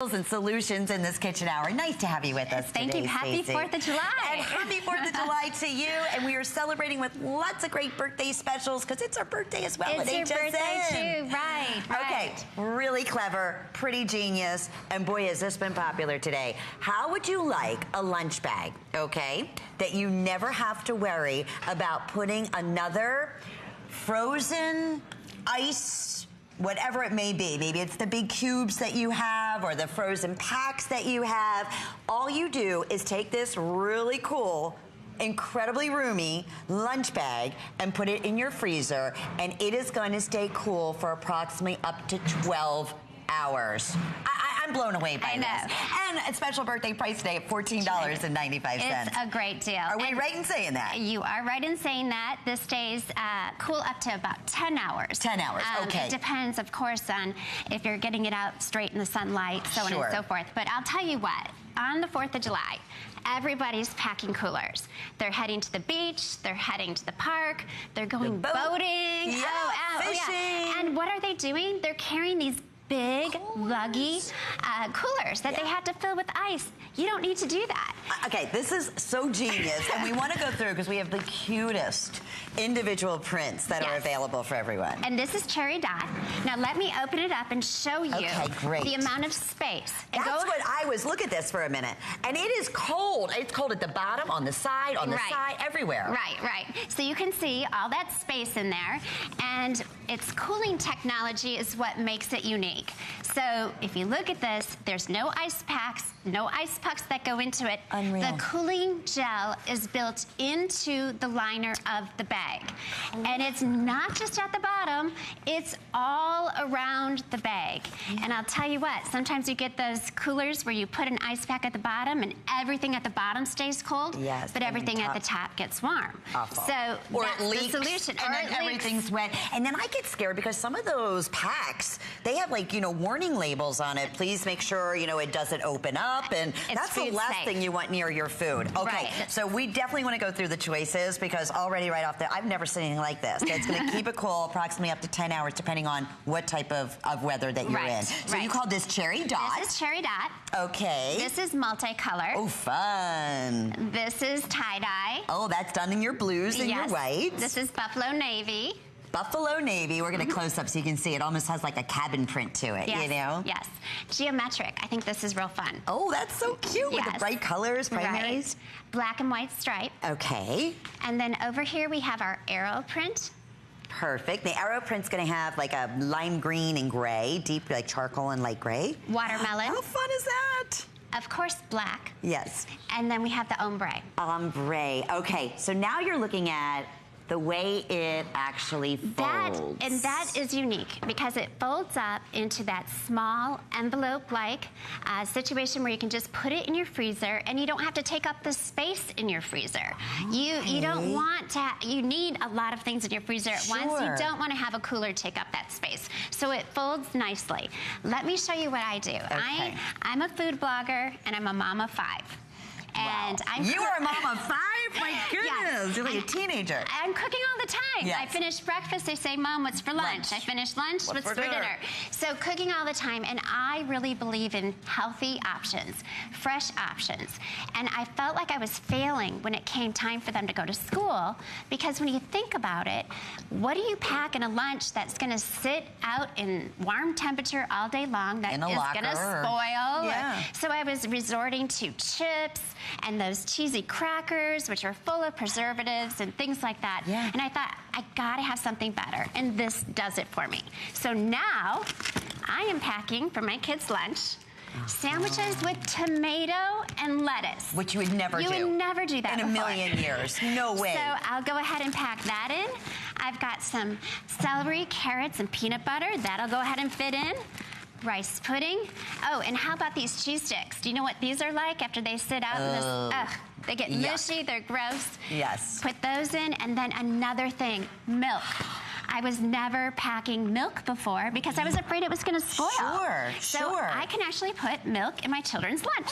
And solutions in this kitchen hour. Nice to have you with us Thank today, you. Happy Stacey. 4th of July. And happy 4th of July to you. And we are celebrating with lots of great birthday specials because it's our birthday as well. It's your birthday too. Right. Okay. Really clever, pretty genius. And boy, has this been popular today. How would you like a lunch bag, okay, that you never have to worry about putting another frozen ice, whatever it may be. Maybe it's the big cubes that you have or the frozen packs that you have. All you do is take this really cool, incredibly roomy lunch bag and put it in your freezer, and it is going to stay cool for approximately up to 12 hours. I'm blown away by this. And a special birthday price today at $14.95. It's a great deal. Are we right in saying that? You are right in saying that. This stays cool up to about 10 hours. 10 hours, okay. It depends, of course, on if you're getting it out straight in the sunlight, so on and so forth. But I'll tell you what, on the 4th of July, everybody's packing coolers. They're heading to the beach, they're heading to the park, they're going boating. Yeah, fishing. Yeah. And what are they doing? They're carrying these big, luggy coolers that they have to fill with ice. You don't need to do that. Okay, this is so genius, and we want to go through because we have the cutest individual prints that are available for everyone. And this is Cherry Dot. Now let me open it up and show you the amount of space. And That's what I was, look at this for a minute. And it is cold. It's cold at the bottom, on the side, everywhere. Right. So you can see all that space in there, and its cooling technology is what makes it unique. So if you look at this, there's no ice packs, no ice pucks that go into it. Unreal. The cooling gel is built into the liner of the bag. And it's not just at the bottom, it's all around the bag. And I'll tell you what, sometimes you get those coolers where you put an ice pack at the bottom and everything at the bottom stays cold, but everything at the top gets warm. Awful. So or that's it leaks, the solution. and then everything's wet. And then I get scared because some of those packs, they have like, warning labels on it. Please make sure, it doesn't open up. And that's the last thing you want near your food. Okay, so we definitely want to go through the choices because already right off the, I've never seen anything like this. It's going to keep it cool approximately up to 10 hours depending on what type of weather that you're in. So you called this Cherry Dot. This is Cherry Dot. Okay. This is multicolor. Oh, fun. This is tie-dye. Oh, that's done in your blues and your whites. This is Buffalo Navy. Buffalo Navy. We're going to close up so you can see it almost has like a cabin print to it, Yes. Geometric. I think this is real fun. Oh, that's so cute with the bright colors, primaries. Black and white stripe. Okay. And then over here we have our arrow print. Perfect. The arrow print's going to have like a lime green and gray, deep like charcoal and light gray. Watermelon. How fun is that? Of course, black. Yes. And then we have the ombre. Ombre. Okay, so now you're looking at the way it actually folds. That is unique because it folds up into that small envelope-like situation where you can just put it in your freezer and you don't have to take up the space in your freezer. You don't want to, you need a lot of things in your freezer at once. You don't want to have a cooler take up that space. So it folds nicely. Let me show you what I do. I'm a food blogger and I'm a mom of 5. And you are a mom of 5? My goodness, you're like a teenager. I'm cooking all the time. I finish breakfast, they say, Mom, what's for lunch? I finish lunch, what's for dinner? So cooking all the time, and I really believe in healthy options, fresh options. And I felt like I was failing when it came time for them to go to school, because when you think about it, what do you pack in a lunch that's gonna sit out in warm temperature all day long that is gonna spoil? So I was resorting to chips, and those cheesy crackers, which are full of preservatives and things like that. And I thought, I gotta have something better, and this does it for me. So now, I am packing for my kids' lunch sandwiches with tomato and lettuce. Which you would never do. You would never do that in a million years. No way. So I'll go ahead and pack that in. I've got some celery, carrots, and peanut butter. That'll go ahead and fit in. Rice pudding. Oh, and how about these cheese sticks? Do you know what these are like after they sit out in this? They get mushy, they're gross. Yes. Put those in, and then another thing, milk. I was never packing milk before because I was afraid it was gonna spoil. So I can actually put milk in my children's lunch.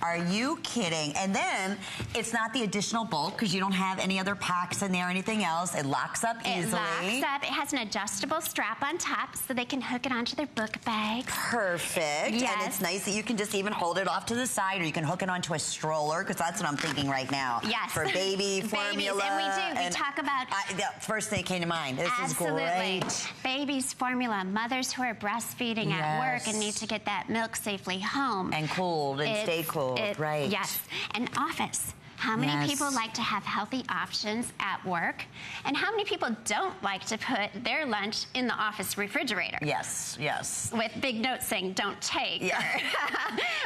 Are you kidding? And then it's not the additional bulk because you don't have any other packs in there or anything else. It locks up easily. It locks up. It has an adjustable strap on top so they can hook it onto their book bags. Perfect. Yes. And it's nice that you can just even hold it off to the side, or you can hook it onto a stroller, because that's what I'm thinking right now. Yes. For baby formula. And we do. We talk about... the first thing that came to mind. This Absolutely. is great. Baby's formula. Mothers who are breastfeeding at work and need to get that milk safely home. And cooled and stay cooled, right. Yes. And office. How many people like to have healthy options at work? And how many people don't like to put their lunch in the office refrigerator? Yes, yes. With big notes saying, don't take, or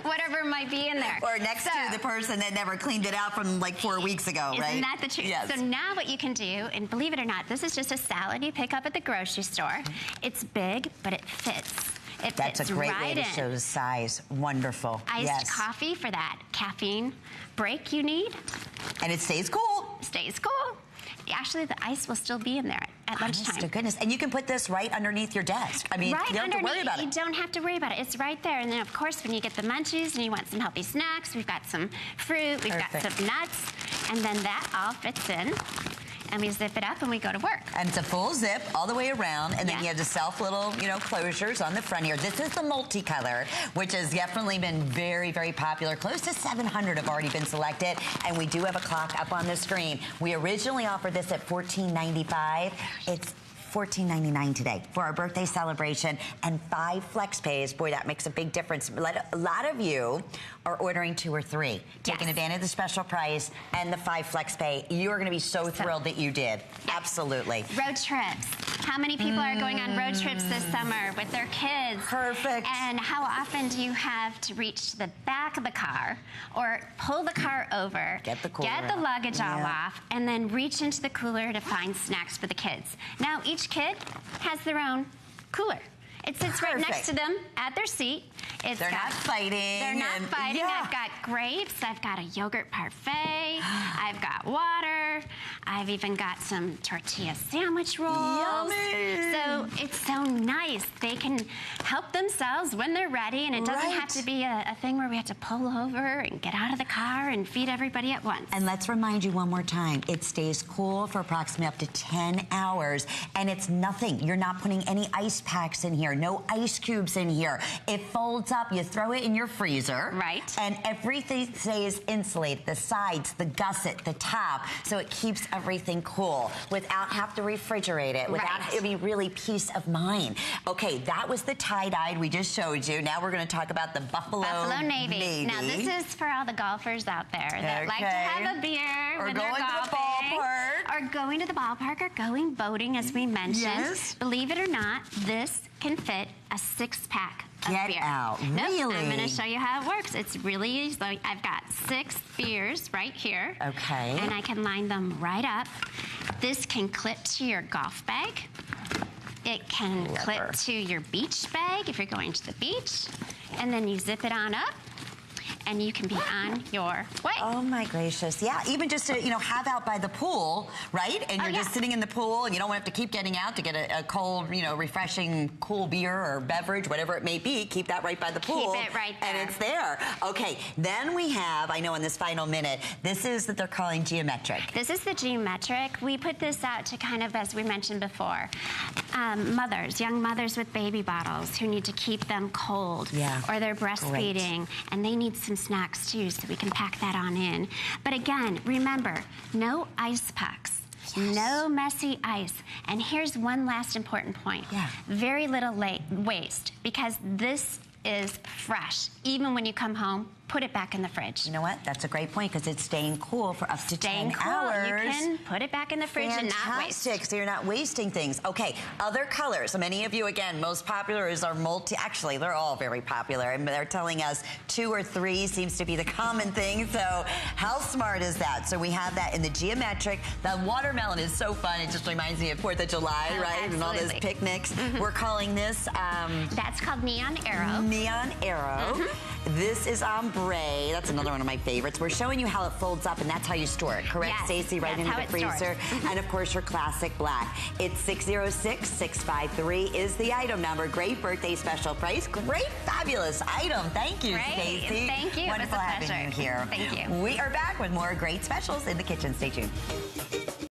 whatever might be in there. Or next to the person that never cleaned it out from like 4 weeks ago, right? Isn't that the truth? Yes. So now what you can do, and believe it or not, this is just a salad you pick up at the grocery store. It's big, but it fits. That's a great way to show the size. Wonderful. Iced coffee for that caffeine break you need. And it stays cool. Stays cool. Actually, the ice will still be in there at lunchtime. Honest to goodness. And you can put this right underneath your desk. I mean, you don't have to worry about it. You don't have to worry about it. It's right there. And then, of course, when you get the munchies and you want some healthy snacks, we've got some fruit, we've got some nuts, and then that all fits in. And we zip it up and we go to work. And it's a full zip all the way around, and then you have the self little, closures on the front here. This is the multicolor, which has definitely been very, very popular. Close to 700 have already been selected, and we do have a clock up on the screen. We originally offered this at $14.95. It's $14.99 today for our birthday celebration, and 5 flex pays. Boy, that makes a big difference. A lot of you are ordering 2 or 3, taking advantage of the special price and the 5 flex pay. You are going to be so thrilled that you did. Absolutely. Road trips. How many people are going on road trips this summer with their kids? Perfect. And how often do you have to reach the back of the car or pull the car over, get the cooler get the luggage all off, and then reach into the cooler to find snacks for the kids? Now, each kid has their own cooler. It sits right next to them at their seat. They're not fighting. They're not fighting. I've got grapes. I've got a yogurt parfait. I've got water. I've even got some tortilla sandwich rolls. Yummy. So it's so nice. They can help themselves when they're ready, and it doesn't have to be a thing where we have to pull over and get out of the car and feed everybody at once. And let's remind you one more time, it stays cool for approximately up to 10 hours, and it's nothing. You're not putting any ice packs in here. No ice cubes in here. It folds up. You throw it in your freezer. Right. And everything stays insulated. The sides, the gusset, the top. So it keeps everything cool without having to refrigerate it. Without it be really peace of mind. Okay, that was the tie-dyed we just showed you. Now we're going to talk about the Buffalo Navy. Now this is for all the golfers out there that like to have a beer when they're golfing. Or going to the ballpark or going boating, as we mentioned. Yes. Believe it or not, this can fit a 6-pack of beer. Get out. Nope, Really? I'm going to show you how it works. It's really easy. I've got 6 beers right here. Okay. And I can line them right up. This can clip to your golf bag. It can clip to your beach bag if you're going to the beach. And then you zip it on up, and you can be on your way. Oh my gracious. Yeah, even just to, have out by the pool, right? And you're just sitting in the pool and you don't have to keep getting out to get a cold, refreshing, cool beer or beverage, whatever it may be. Keep that right by the pool. Keep it right there. And it's there. Okay, then we have, I know in this final minute, this is that they're calling geometric. This is the geometric. We put this out to kind of, as we mentioned before, young mothers with baby bottles who need to keep them cold. Or they're breastfeeding and they need some snacks too, so we can pack that on in. But again, remember, no ice packs. No messy ice. And here's one last important point. Very little waste, because this is fresh. Even when you come home, put it back in the fridge. You know what? That's a great point, because it's staying cool for up to 10 hours. You can put it back in the fridge and not waste. Fantastic. So you're not wasting things. Okay, other colors. Many of you, again, most popular is our actually, they're all very popular. And they're telling us 2 or 3 seems to be the common thing. So how smart is that? So we have that in the geometric. The watermelon is so fun. It just reminds me of 4th of July, right? Absolutely. And all those picnics. We're calling this... that's called Neon Arrow. Neon Arrow. This is ombre. That's another one of my favorites. We're showing you how it folds up, and that's how you store it, correct, yes, Stacey? Right into the freezer. And of course, your classic black. It's 606-653 is the item number. Great birthday special price. Great, fabulous item. Thank you, Stacey. Thank you. Wonderful it was a pleasure. having you here. Thank you. We are back with more great specials in the kitchen. Stay tuned.